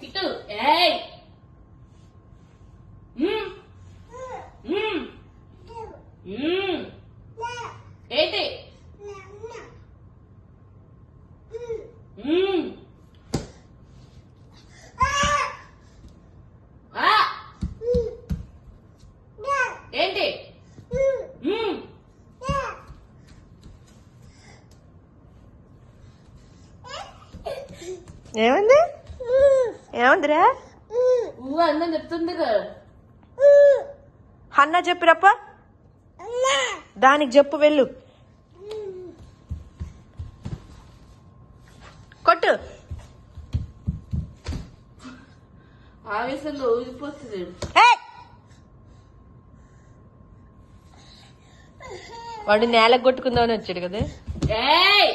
Kit ఏయ్ ఏంటి ఏంటి ఏమంది ఏమందిరా అన్న చెప్తుంది అన్న చెప్పిరప్ప దానికి చెప్పు వెళ్ళు కొట్టు ఆవేశంలో ఊగిపోతుంది ఏయ్! వాడు నేలకు కొట్టుకుందామని వచ్చాడు కదా ఏయ్